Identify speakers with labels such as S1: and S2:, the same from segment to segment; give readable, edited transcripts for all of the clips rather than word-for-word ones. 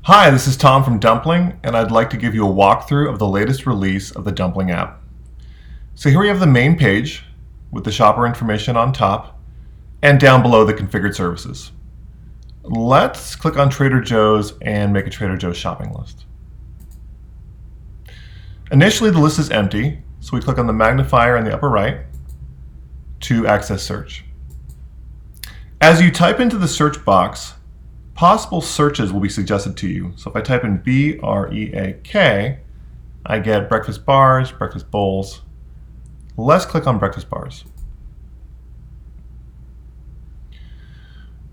S1: Hi, this is Tom from Dumpling, and I'd like to give you a walkthrough of the latest release of the Dumpling app. So here we have the main page with the shopper information on top, and down below the configured services. Let's click on Trader Joe's and make a Trader Joe's shopping list. Initially the list is empty, so we click on the magnifier in the upper right to access search. As you type into the search box, possible searches will be suggested to you. So if I type in B-R-E-A-K, I get breakfast bars, breakfast bowls. Let's click on breakfast bars.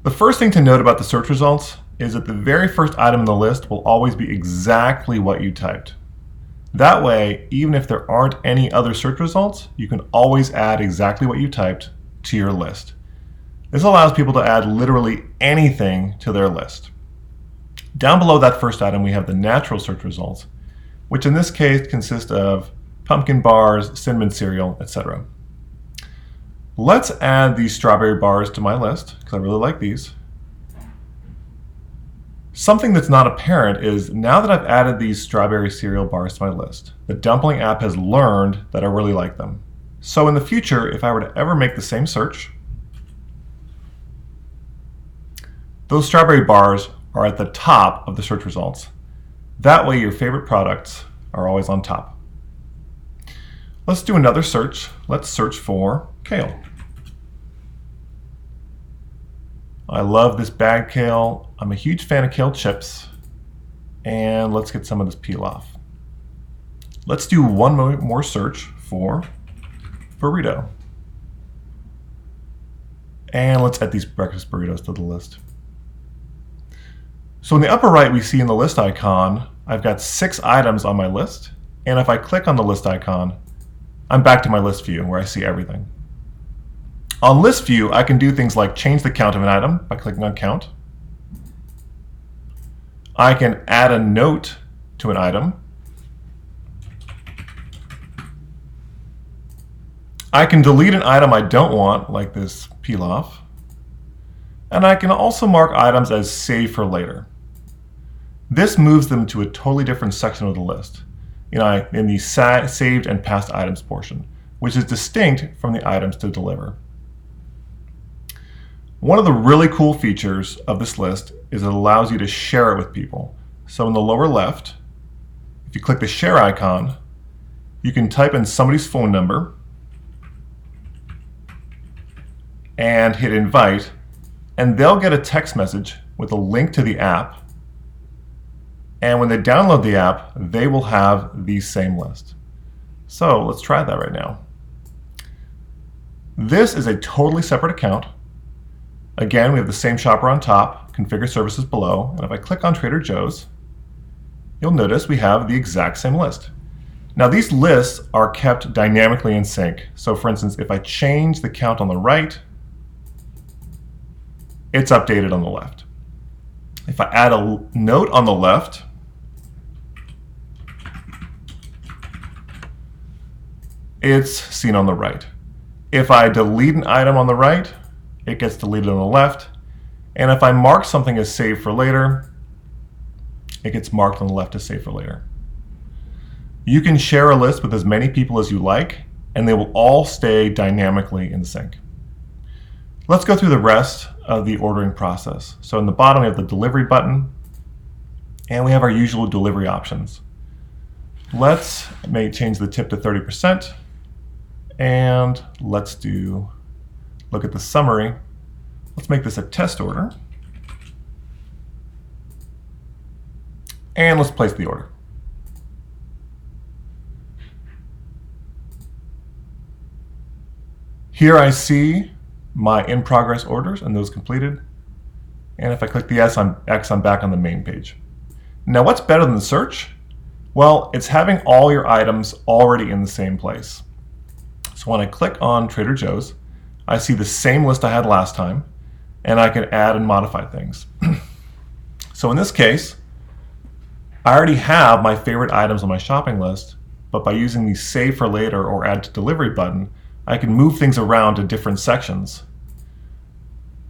S1: The first thing to note about the search results is that the very first item in the list will always be exactly what you typed. That way, even if there aren't any other search results, you can always add exactly what you typed to your list. This allows people to add literally anything to their list. Down below that first item, we have the natural search results, which in this case consist of pumpkin bars, cinnamon cereal, etc. Let's add these strawberry bars to my list, because I really like these. Something that's not apparent is now that I've added these strawberry cereal bars to my list, the Dumpling app has learned that I really like them. So in the future, if I were to ever make the same search, those strawberry bars are at the top of the search results. That way your favorite products are always on top. Let's do another search. Let's search for kale. I love this bagged kale. I'm a huge fan of kale chips. And let's get some of this peel off. Let's do one more search for burrito. And let's add these breakfast burritos to the list. So in the upper right, we see in the list icon, I've got 6 items on my list. And if I click on the list icon, I'm back to my list view where I see everything. On list view, I can do things like change the count of an item by clicking on count. I can add a note to an item. I can delete an item I don't want, like this peel off. And I can also mark items as save for later. This moves them to a totally different section of the list, in the saved and past items portion, which is distinct from the items to deliver. One of the really cool features of this list is it allows you to share it with people. So in the lower left, if you click the share icon, you can type in somebody's phone number and hit invite, and they'll get a text message with a link to the app. And when they download the app, they will have the same list. So let's try that right now. This is a totally separate account. Again, we have the same shopper on top, configure services below, and if I click on Trader Joe's, you'll notice we have the exact same list. Now these lists are kept dynamically in sync. So for instance, if I change the count on the right, it's updated on the left. If I add a note on the left, it's seen on the right. If I delete an item on the right, it gets deleted on the left. And if I mark something as saved for later, it gets marked on the left as saved for later. You can share a list with as many people as you like, and they will all stay dynamically in sync. Let's go through the rest of the ordering process. So in the bottom, we have the delivery button, and we have our usual delivery options. Let's change the tip to 30%, and let's look at the summary. Let's make this a test order, and let's place the order. Here I see my in-progress orders and those completed. And if I click the X, I'm back on the main page. Now what's better than the search? Well, it's having all your items already in the same place. So when I click on Trader Joe's, I see the same list I had last time, and I can add and modify things. So in this case, I already have my favorite items on my shopping list, but by using the Save for Later or Add to Delivery button, I can move things around to different sections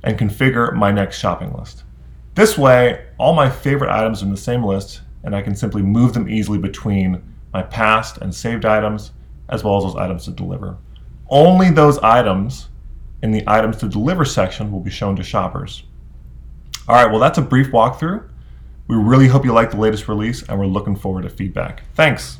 S1: and configure my next shopping list. This way, all my favorite items in the same list, and I can simply move them easily between my past and saved items, as well as those items to deliver. Only those items in the items to deliver section will be shown to shoppers. All right, well, that's a brief walkthrough. We really hope you like the latest release, and we're looking forward to feedback. Thanks.